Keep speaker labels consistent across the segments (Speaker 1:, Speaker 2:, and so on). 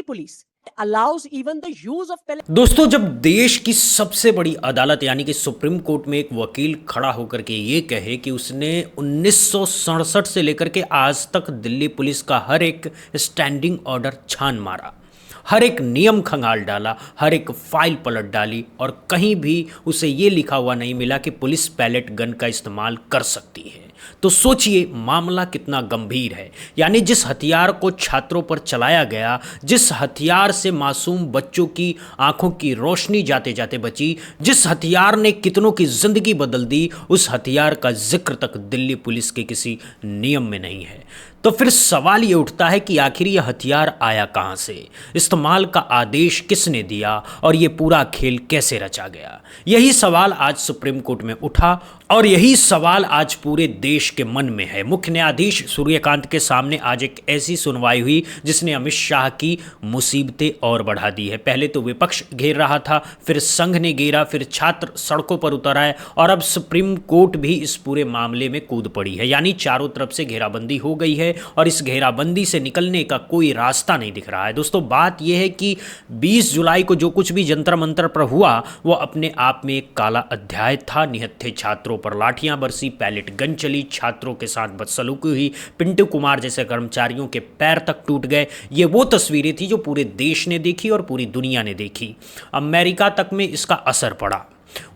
Speaker 1: police allows even the use of
Speaker 2: दोस्तों, जब देश की सबसे बड़ी अदालत यानी कि सुप्रीम कोर्ट में एक वकील खड़ा होकर के ये कहे कि उसने 1967 से लेकर के आज तक दिल्ली पुलिस का हर एक स्टैंडिंग ऑर्डर छान मारा, हर एक नियम खंगाल डाला, हर एक फाइल पलट डाली और कहीं भी उसे ये लिखा हुआ नहीं मिला कि पुलिस पैलेट गन का इस्तेमाल कर सकती है, तो सोचिए मामला कितना गंभीर है। यानी जिस हथियार को छात्रों पर चलाया गया, जिस हथियार से मासूम बच्चों की आंखों की रोशनी जाते जाते बची, जिस हथियार ने कितनों की जिंदगी बदल दी, उस हथियार का जिक्र तक दिल्ली पुलिस के किसी नियम में नहीं है। तो फिर सवाल ये उठता है कि आखिर यह हथियार आया कहाँ से, इस्तेमाल का आदेश किसने दिया और ये पूरा खेल कैसे रचा गया। यही सवाल आज सुप्रीम कोर्ट में उठा और यही सवाल आज पूरे देश के मन में है। मुख्य न्यायाधीश सूर्यकांत के सामने आज एक ऐसी सुनवाई हुई जिसने अमित शाह की मुसीबतें और बढ़ा दी है। पहले तो विपक्ष घेर रहा था, फिर संघ ने घेरा, फिर छात्र सड़कों पर उतर आए और अब सुप्रीम कोर्ट भी इस पूरे मामले में कूद पड़ी है। यानी चारों तरफ से घेराबंदी हो गई है और इस घेराबंदी से निकलने का कोई रास्ता नहीं दिख रहा है। दोस्तों, बात यह है कि 20 जुलाई को जो कुछ भी जंतर मंतर पर हुआ वो अपने आप में एक काला अध्याय था। निहत्थे छात्रों पर लाठियां बरसी, पैलेट गन चली, छात्रों के साथ बदसलूकी हुई, पिंटू कुमार जैसे कर्मचारियों के पैर तक टूट गए। ये वो तस्वीरें थी जो पूरे देश ने देखी और पूरी दुनिया ने देखी। अमेरिका तक में इसका असर पड़ा,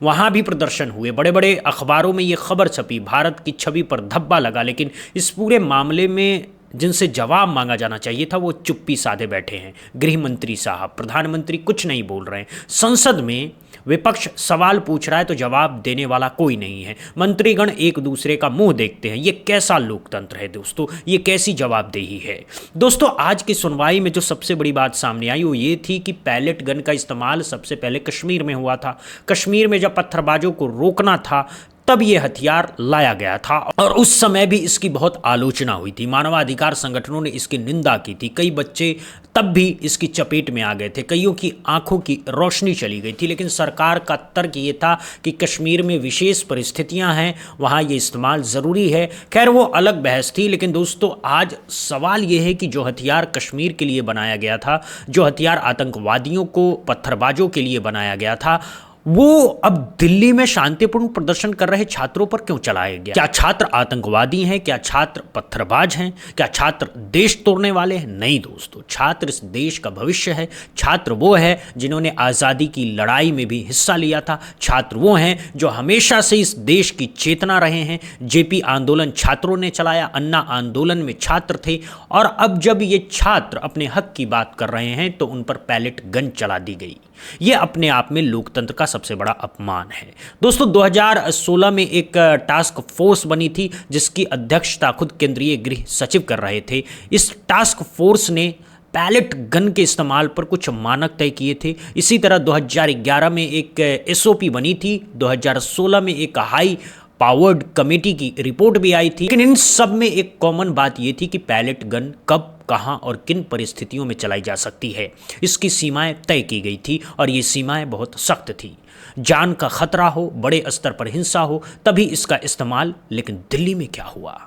Speaker 2: वहाँ भी प्रदर्शन हुए, बड़े बड़े अखबारों में ये खबर छपी, भारत की छवि पर धब्बा लगा। लेकिन इस पूरे मामले में जिनसे जवाब मांगा जाना चाहिए था वो चुप्पी साधे बैठे हैं। गृह मंत्री साहब, प्रधानमंत्री कुछ नहीं बोल रहे हैं। संसद में विपक्ष सवाल पूछ रहा है तो जवाब देने वाला कोई नहीं है। मंत्रीगण एक दूसरे का मुंह देखते हैं। ये कैसा लोकतंत्र है दोस्तों, ये कैसी जवाबदेही है। दोस्तों, आज की सुनवाई में जो सबसे बड़ी बात सामने आई वो ये थी कि पैलेट गन का इस्तेमाल सबसे पहले कश्मीर में हुआ था। कश्मीर में जब पत्थरबाजों को रोकना था तब ये हथियार लाया गया था और उस समय भी इसकी बहुत आलोचना हुई थी। मानवाधिकार संगठनों ने इसकी निंदा की थी। कई बच्चे तब भी इसकी चपेट में आ गए थे, कईयों की आंखों की रोशनी चली गई थी। लेकिन सरकार का तर्क ये था कि कश्मीर में विशेष परिस्थितियां हैं, वहाँ ये इस्तेमाल ज़रूरी है। खैर, वो अलग बहस थी। लेकिन दोस्तों, आज सवाल ये है कि जो हथियार कश्मीर के लिए बनाया गया था, जो हथियार आतंकवादियों को, पत्थरबाजों के लिए बनाया गया था, वो अब दिल्ली में शांतिपूर्ण प्रदर्शन कर रहे छात्रों पर क्यों चलाया गया। क्या छात्र आतंकवादी हैं? क्या छात्र पत्थरबाज हैं? क्या छात्र देश तोड़ने वाले हैं? नहीं दोस्तों, छात्र इस देश का भविष्य है। छात्र वो है जिन्होंने आज़ादी की लड़ाई में भी हिस्सा लिया था। छात्र वो हैं जो हमेशा से इस देश की चेतना रहे हैं। जेपी आंदोलन छात्रों ने चलाया, अन्ना आंदोलन में छात्र थे और अब जब ये छात्र अपने हक की बात कर रहे हैं तो उन पर पैलेट गन चला दी गई। ये अपने आप में लोकतंत्र का सबसे बड़ा अपमान है। दोस्तों, 2016 में एक टास्क फोर्स बनी थी जिसकी अध्यक्षता खुद केंद्रीय गृह सचिव कर रहे थे। इस टास्क फोर्स ने पैलेट गन के इस्तेमाल पर कुछ मानक तय किए थे। इसी तरह 2011 में एक एसओपी बनी थी। 2016 में एक हाई पावर्ड कमेटी की रिपोर्ट भी आई थी। लेकिन इन सब में एक कॉमन बात यह थी कि पैलेट गन कब, कहां और किन परिस्थितियों में चलाई जा सकती है, इसकी सीमाएं तय की गई थी और ये सीमाएं बहुत सख्त थी। जान का खतरा हो, बड़े स्तर पर हिंसा हो, तभी इसका इस्तेमाल। लेकिन दिल्ली में क्या हुआ?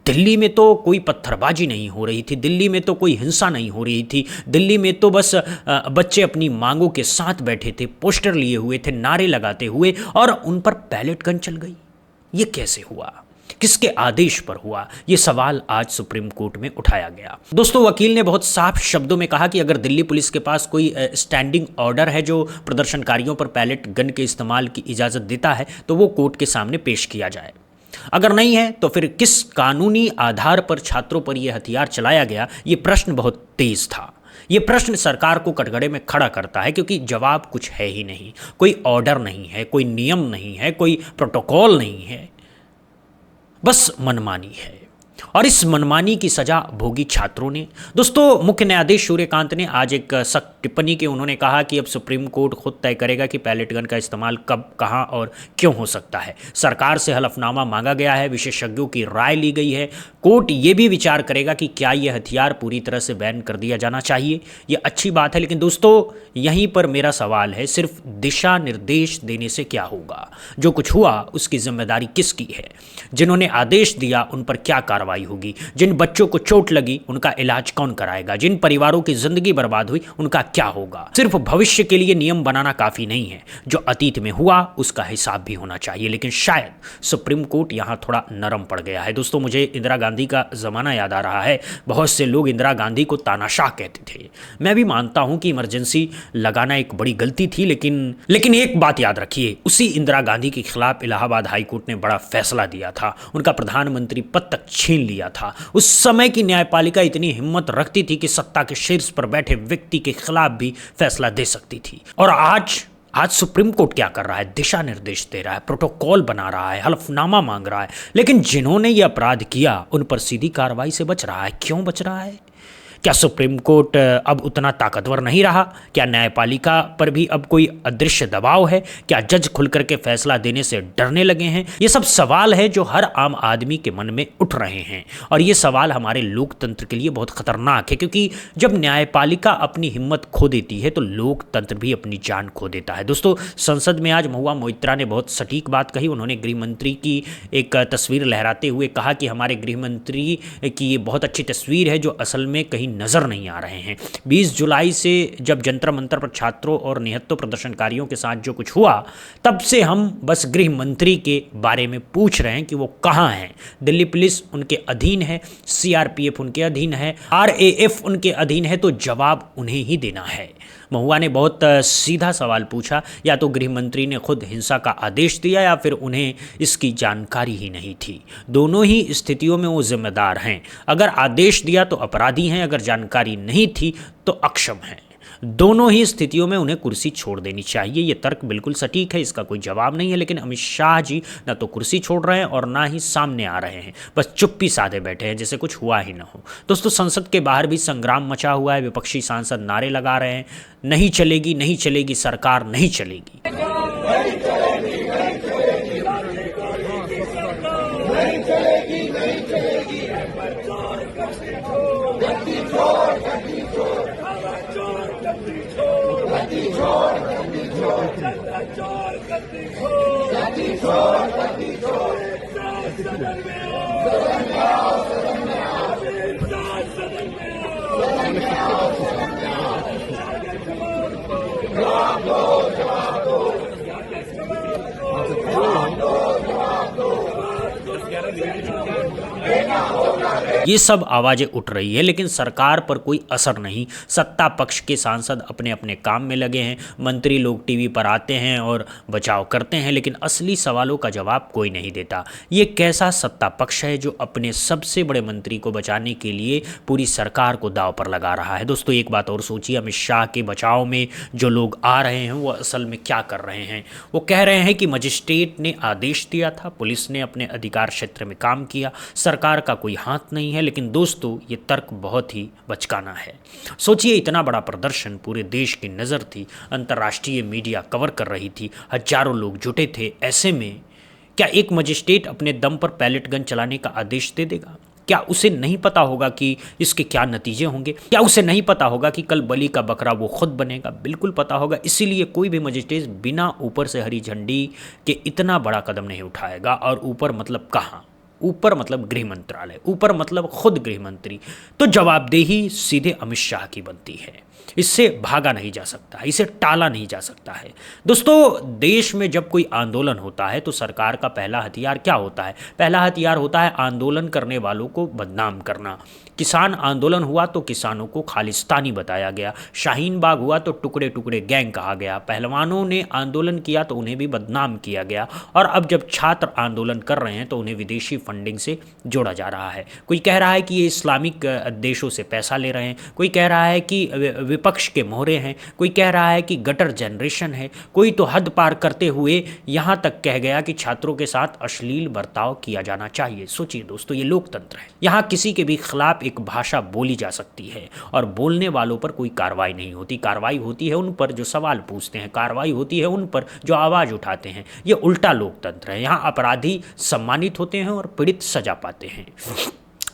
Speaker 2: दिल्ली में तो कोई पत्थरबाजी नहीं हो रही थी, दिल्ली में तो कोई हिंसा नहीं हो रही थी, दिल्ली में तो बस बच्चे अपनी मांगों के साथ बैठे थे, पोस्टर लिए हुए थे, नारे लगाते हुए, और उन पर पैलेट गन चल गई। ये कैसे हुआ? किसके आदेश पर हुआ? ये सवाल आज सुप्रीम कोर्ट में उठाया गया। दोस्तों, वकील ने बहुत साफ शब्दों में कहा कि अगर दिल्ली पुलिस के पास कोई स्टैंडिंग ऑर्डर है जो प्रदर्शनकारियों पर पैलेट गन के इस्तेमाल की इजाज़त देता है तो वो कोर्ट के सामने पेश किया जाए। अगर नहीं है तो फिर किस कानूनी आधार पर छात्रों पर यह हथियार चलाया गया? ये प्रश्न बहुत तेज था। ये प्रश्न सरकार को कटघरे में खड़ा करता है क्योंकि जवाब कुछ है ही नहीं। कोई ऑर्डर नहीं है, कोई नियम नहीं है, कोई प्रोटोकॉल नहीं है, बस मनमानी है। और इस मनमानी की सजा भोगी छात्रों ने। दोस्तों, मुख्य न्यायाधीश सूर्यकांत ने आज एक सख्त टिप्पणी की। उन्होंने कहा कि अब सुप्रीम कोर्ट खुद तय करेगा कि पैलेट गन का इस्तेमाल कब, कहां और क्यों हो सकता है। सरकार से हलफनामा मांगा गया है, विशेषज्ञों की राय ली गई है। कोर्ट ये भी विचार करेगा कि क्या यह हथियार पूरी तरह से बैन कर दिया जाना चाहिए। ये अच्छी बात है, लेकिन दोस्तों यहीं पर मेरा सवाल है, सिर्फ दिशा निर्देश देने से क्या होगा? जो कुछ हुआ उसकी जिम्मेदारी किसकी है? जिन्होंने आदेश दिया उन पर क्या कार्रवाई कार्रवाई होगी? जिन बच्चों को चोट लगी उनका इलाज कौन कराएगा? जिन परिवारों की जिंदगी बर्बाद हुई उनका क्या होगा? सिर्फ भविष्य के लिए नियम बनाना काफी नहीं है, जो अतीत में हुआ उसका हिसाब भी होना चाहिए। लेकिन शायद सुप्रीम कोर्ट यहां थोड़ा नरम पड़ गया है। दोस्तों, मुझे इंदिरा गांधी का जमाना याद आ रहा है। बहुत से लोग इंदिरा गांधी को तानाशाह कहते थे। मैं भी मानता हूं कि इमरजेंसी लगाना एक बड़ी गलती थी, लेकिन एक बात याद रखिए, उसी इंदिरा गांधी के खिलाफ इलाहाबाद हाई कोर्ट ने बड़ा फैसला दिया था, उनका प्रधानमंत्री पद तक छीन लिया था। उस समय की न्यायपालिका इतनी हिम्मत रखती थी कि सत्ता के शीर्ष पर बैठे व्यक्ति के खिलाफ भी फैसला दे सकती थी। और आज सुप्रीम कोर्ट क्या कर रहा है? दिशा निर्देश दे रहा है, प्रोटोकॉल बना रहा है, हलफनामा मांग रहा है। लेकिन जिन्होंने यह अपराध किया उन पर सीधी कार्रवाई से बच रहा है। क्यों बच रहा है? क्या सुप्रीम कोर्ट अब उतना ताकतवर नहीं रहा? क्या न्यायपालिका पर भी अब कोई अदृश्य दबाव है? क्या जज खुल करके फैसला देने से डरने लगे हैं? ये सब सवाल है जो हर आम आदमी के मन में उठ रहे हैं, और ये सवाल हमारे लोकतंत्र के लिए बहुत खतरनाक है, क्योंकि जब न्यायपालिका अपनी हिम्मत खो देती है तो लोकतंत्र भी अपनी जान खो देता है। दोस्तों, संसद में आज महुआ मोइत्रा ने बहुत सटीक बात कही। उन्होंने गृह मंत्री की एक तस्वीर लहराते हुए कहा कि हमारे गृह मंत्री की ये बहुत अच्छी तस्वीर है जो असल में कहीं नजर नहीं आ रहे हैं। 20 जुलाई से जब जंतर मंतर पर छात्रों और निहत्थों प्रदर्शनकारियों के साथ जो कुछ हुआ, तब से हम बस गृह मंत्री के बारे में पूछ रहे हैं कि वो कहाँ हैं। दिल्ली पुलिस उनके अधीन है, सीआरपीएफ उनके अधीन है, आरएएफ उनके अधीन है, तो जवाब उन्हें ही देना है। महुआ ने बहुत सीधा सवाल पूछा, या तो गृह मंत्री ने खुद हिंसा का आदेश दिया या फिर उन्हें इसकी जानकारी ही नहीं थी। दोनों ही स्थितियों में वो जिम्मेदार हैं। अगर आदेश दिया तो अपराधी हैं, अगर जानकारी नहीं थी तो अक्षम हैं। दोनों ही स्थितियों में उन्हें कुर्सी छोड़ देनी चाहिए। ये तर्क बिल्कुल सटीक है, इसका कोई जवाब नहीं है। लेकिन अमित शाह जी ना तो कुर्सी छोड़ रहे हैं और ना ही सामने आ रहे हैं, बस चुप्पी साधे बैठे हैं जैसे कुछ हुआ ही ना हो। दोस्तों, संसद के बाहर भी संग्राम मचा हुआ है। विपक्षी सांसद नारे लगा रहे हैं, नहीं चलेगी, नहीं चलेगी, सरकार नहीं चलेगी। ये सब आवाजें उठ रही है, लेकिन सरकार पर कोई असर नहीं। सत्ता पक्ष के सांसद अपने अपने काम में लगे हैं, मंत्री लोग टीवी पर आते हैं और बचाव करते हैं, लेकिन असली सवालों का जवाब कोई नहीं देता। ये कैसा सत्ता पक्ष है जो अपने सबसे बड़े मंत्री को बचाने के लिए पूरी सरकार को दांव पर लगा रहा है? दोस्तों, एक बात और सोचिए, अमित शाह के बचाव में जो लोग आ रहे हैं वो असल में क्या कर रहे हैं? वो कह रहे हैं कि मजिस्ट्रेट ने आदेश दिया था, पुलिस ने अपने अधिकार क्षेत्र में काम किया, सरकार का कोई हाथ नहीं है। लेकिन दोस्तों, ये तर्क बहुत ही बचकाना है। सोचिए, इतना बड़ा प्रदर्शन, पूरे देश की नज़र थी, अंतर्राष्ट्रीय मीडिया कवर कर रही थी, हजारों लोग जुटे थे। ऐसे में क्या एक मजिस्ट्रेट अपने दम पर पैलेट गन चलाने का आदेश दे देगा? क्या उसे नहीं पता होगा कि इसके क्या नतीजे होंगे? क्या उसे नहीं पता होगा कि कल बलि का बकरा वो खुद बनेगा? बिल्कुल पता होगा। इसीलिए कोई भी मजिस्ट्रेट बिना ऊपर से हरी झंडी के इतना बड़ा कदम नहीं उठाएगा। और ऊपर मतलब कहाँ? ऊपर मतलब गृह मंत्रालय, ऊपर मतलब खुद गृह मंत्री। तो जवाबदेही सीधे अमित शाह की बनती है। इससे भागा नहीं जा सकता है, इसे टाला नहीं जा सकता है। दोस्तों, देश में जब कोई आंदोलन होता है तो सरकार का पहला हथियार क्या होता है? पहला हथियार होता है आंदोलन करने वालों को बदनाम करना। किसान आंदोलन हुआ तो किसानों को खालिस्तानी बताया गया, शाहीन बाग हुआ तो टुकड़े टुकड़े गैंग कहा गया, पहलवानों ने आंदोलन किया तो उन्हें भी बदनाम किया गया, और अब जब छात्र आंदोलन कर रहे हैं तो उन्हें विदेशी फंडिंग से जोड़ा जा रहा है। कोई कह रहा है कि ये इस्लामिक देशों से पैसा ले रहे हैं, कोई कह रहा है कि विपक्ष के मोहरे हैं, कोई कह रहा है कि गटर जनरेशन है, कोई तो हद पार करते हुए यहाँ तक कह गया कि छात्रों के साथ अश्लील बर्ताव किया जाना चाहिए। सोचिए दोस्तों, ये लोकतंत्र है, यहाँ किसी के भी खिलाफ एक भाषा बोली जा सकती है और बोलने वालों पर कोई कार्रवाई नहीं होती। कार्रवाई होती है उन पर जो सवाल पूछते हैं, कार्रवाई होती है उन पर जो आवाज़ उठाते हैं। ये उल्टा लोकतंत्र है, यहाँ अपराधी सम्मानित होते हैं और पीड़ित सजा पाते हैं।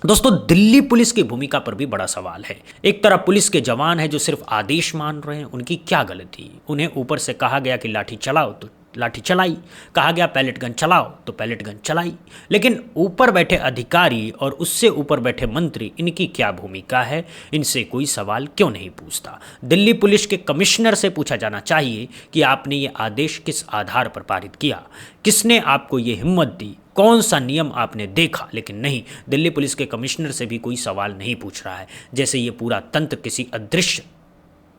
Speaker 2: दोस्तों, दिल्ली पुलिस की भूमिका पर भी बड़ा सवाल है। एक तरफ पुलिस के जवान हैं जो सिर्फ आदेश मान रहे हैं, उनकी क्या गलती? उन्हें ऊपर से कहा गया कि लाठी चलाओ तो लाठी चलाई, कहा गया पैलेट गन चलाओ तो पैलेट गन चलाई। लेकिन ऊपर बैठे अधिकारी और उससे ऊपर बैठे मंत्री, इनकी क्या भूमिका है, इनसे कोई सवाल क्यों नहीं पूछता? दिल्ली पुलिस के कमिश्नर से पूछा जाना चाहिए कि आपने ये आदेश किस आधार पर पारित किया, किसने आपको ये हिम्मत दी, कौन सा नियम आपने देखा? लेकिन नहीं, दिल्ली पुलिस के कमिश्नर से भी कोई सवाल नहीं पूछ रहा है, जैसे ये पूरा तंत्र किसी अदृश्य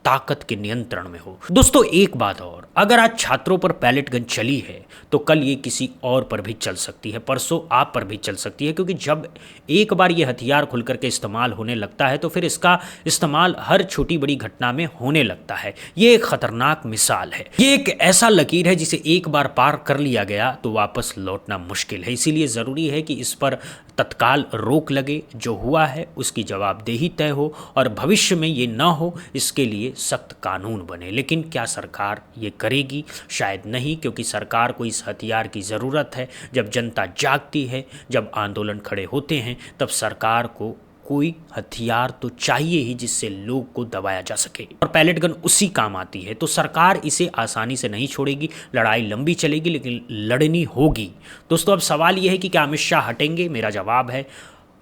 Speaker 2: ताकत के नियंत्रण में हो। दोस्तों एक बात और, अगर आज छात्रों पर पैलेट गन चली है तो कल ये किसी और पर भी चल सकती है, परसों आप पर भी चल सकती है, क्योंकि जब एक बार ये हथियार खुल करके इस्तेमाल होने लगता है तो फिर इसका इस्तेमाल हर छोटी बड़ी घटना में होने लगता है। ये एक खतरनाक मिसाल है, ये एक ऐसा लकीर है जिसे एक बार पार कर लिया गया तो वापस लौटना मुश्किल है। इसीलिए ज़रूरी है कि इस पर तत्काल रोक लगे, जो हुआ है उसकी जवाबदेही तय हो और भविष्य में ये ना हो, इसके लिए सख्त कानून बने। लेकिन क्या सरकार ये करेगी? शायद नहीं, क्योंकि सरकार को इस हथियार की ज़रूरत है। जब जनता जागती है, जब आंदोलन खड़े होते हैं, तब सरकार को कोई हथियार तो चाहिए ही जिससे लोग को दबाया जा सके, और पैलेट गन उसी काम आती है। तो सरकार इसे आसानी से नहीं छोड़ेगी, लड़ाई लंबी चलेगी, लेकिन लड़नी होगी। दोस्तों अब सवाल यह है कि क्या अमित शाह हटेंगे? मेरा जवाब है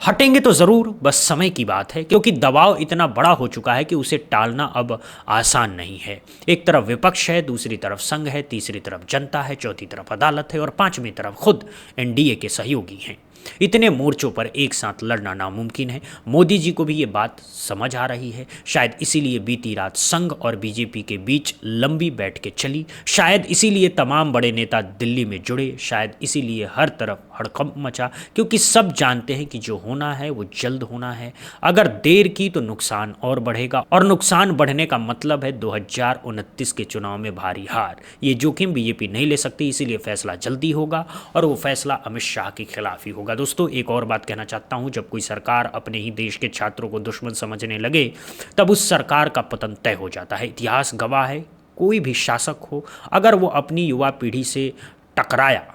Speaker 2: हटेंगे तो ज़रूर, बस समय की बात है, क्योंकि दबाव इतना बड़ा हो चुका है कि उसे टालना अब आसान नहीं है। एक तरफ विपक्ष है, दूसरी तरफ संघ है, तीसरी तरफ जनता है, चौथी तरफ अदालत है और पांचवीं तरफ खुद एनडीए के सहयोगी हैं। इतने मोर्चों पर एक साथ लड़ना नामुमकिन है। मोदी जी को भी ये बात समझ आ रही है। शायद इसीलिए बीती रात संघ और बीजेपी के बीच लंबी बैठकें चली, शायद इसीलिए तमाम बड़े नेता दिल्ली में जुड़े, शायद इसीलिए हर तरफ हड़कंप मचा, क्योंकि सब जानते हैं कि जो होना है वो जल्द होना है। अगर देर की तो नुकसान और बढ़ेगा, और नुकसान बढ़ने का मतलब है 2029 के चुनाव में भारी हार। ये जोखिम बीजेपी नहीं ले सकती, इसीलिए फैसला जल्दी होगा और वो फैसला अमित शाह के खिलाफ ही होगा। दोस्तों एक और बात कहना चाहता हूं, जब कोई सरकार अपने ही देश के छात्रों को दुश्मन समझने लगे तब उस सरकार का पतन तय हो जाता है। इतिहास गवाह है, कोई भी शासक हो, अगर वो अपनी युवा पीढ़ी से टकराया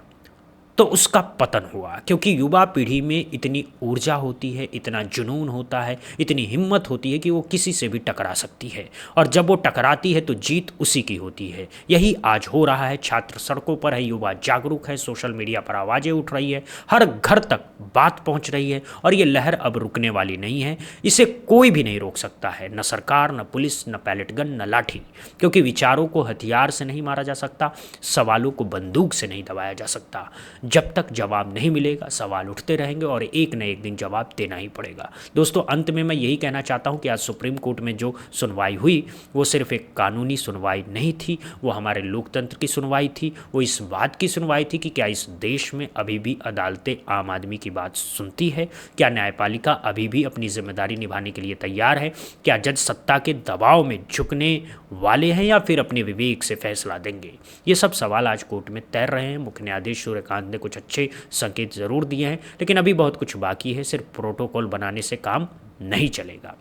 Speaker 2: तो उसका पतन हुआ, क्योंकि युवा पीढ़ी में इतनी ऊर्जा होती है, इतना जुनून होता है, इतनी हिम्मत होती है कि वो किसी से भी टकरा सकती है, और जब वो टकराती है तो जीत उसी की होती है। यही आज हो रहा है। छात्र सड़कों पर है, युवा जागरूक है, सोशल मीडिया पर आवाज़ें उठ रही है, हर घर तक बात पहुंच रही है, और ये लहर अब रुकने वाली नहीं है। इसे कोई भी नहीं रोक सकता है, न सरकार, न पुलिस, न पैलेट गन, न लाठी, क्योंकि विचारों को हथियार से नहीं मारा जा सकता, सवालों को बंदूक से नहीं दबाया जा सकता। जब तक जवाब नहीं मिलेगा सवाल उठते रहेंगे और एक न एक दिन जवाब देना ही पड़ेगा। दोस्तों अंत में मैं यही कहना चाहता हूं कि आज सुप्रीम कोर्ट में जो सुनवाई हुई वो सिर्फ एक कानूनी सुनवाई नहीं थी, वो हमारे लोकतंत्र की सुनवाई थी। वो इस बात की सुनवाई थी कि क्या इस देश में अभी भी अदालतें आम आदमी की बात सुनती है, क्या न्यायपालिका अभी भी अपनी जिम्मेदारी निभाने के लिए तैयार है, क्या जज सत्ता के दबाव में झुकने वाले हैं या फिर अपने विवेक से फैसला देंगे। ये सब सवाल आज कोर्ट में तैर रहे हैं। मुख्य न्यायाधीश सूर्यकांत ने कुछ अच्छे संकेत जरूर दिए हैं, लेकिन अभी बहुत कुछ बाकी है। सिर्फ प्रोटोकॉल बनाने से काम नहीं चलेगा।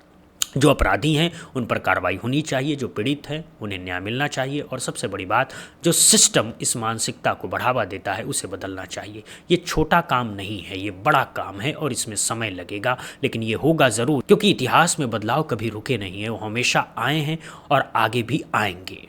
Speaker 2: जो अपराधी हैं उन पर कार्रवाई होनी चाहिए, जो पीड़ित हैं उन्हें न्याय मिलना चाहिए, और सबसे बड़ी बात, जो सिस्टम इस मानसिकता को बढ़ावा देता है उसे बदलना चाहिए। ये छोटा काम नहीं है, ये बड़ा काम है और इसमें समय लगेगा, लेकिन ये होगा ज़रूर, क्योंकि इतिहास में बदलाव कभी रुके नहीं है, वो हमेशा आए हैं और आगे भी आएंगे।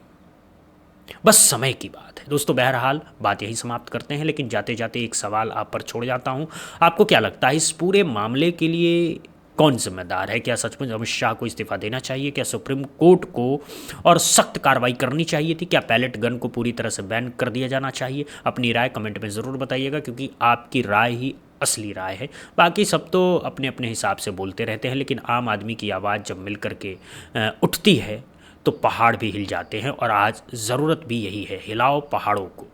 Speaker 2: बस समय की बात है। दोस्तों बहरहाल बात यही समाप्त करते हैं, लेकिन जाते जाते एक सवाल आप पर छोड़ जाता हूं। आपको क्या लगता है इस पूरे मामले के लिए कौन जिम्मेदार है? क्या सचमुच अमित शाह को इस्तीफा देना चाहिए? क्या सुप्रीम कोर्ट को और सख्त कार्रवाई करनी चाहिए थी? क्या पैलेट गन को पूरी तरह से बैन कर दिया जाना चाहिए? अपनी राय कमेंट में ज़रूर बताइएगा, क्योंकि आपकी राय ही असली राय है। बाकी सब तो अपने अपने हिसाब से बोलते रहते हैं, लेकिन आम आदमी की आवाज़ जब मिल करके उठती है तो पहाड़ भी हिल जाते हैं, और आज ज़रूरत भी यही है। हिलाओ पहाड़ों को,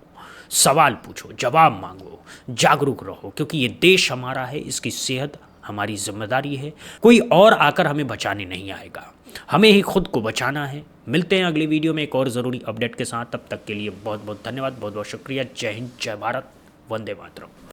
Speaker 2: सवाल पूछो, जवाब मांगो, जागरूक रहो, क्योंकि ये देश हमारा है, इसकी सेहत हमारी जिम्मेदारी है। कोई और आकर हमें बचाने नहीं आएगा, हमें ही खुद को बचाना है। मिलते हैं अगली वीडियो में एक और ज़रूरी अपडेट के साथ। तब तक के लिए बहुत बहुत धन्यवाद, बहुत बहुत शुक्रिया। जय हिंद, जय भारत, वंदे मातरम।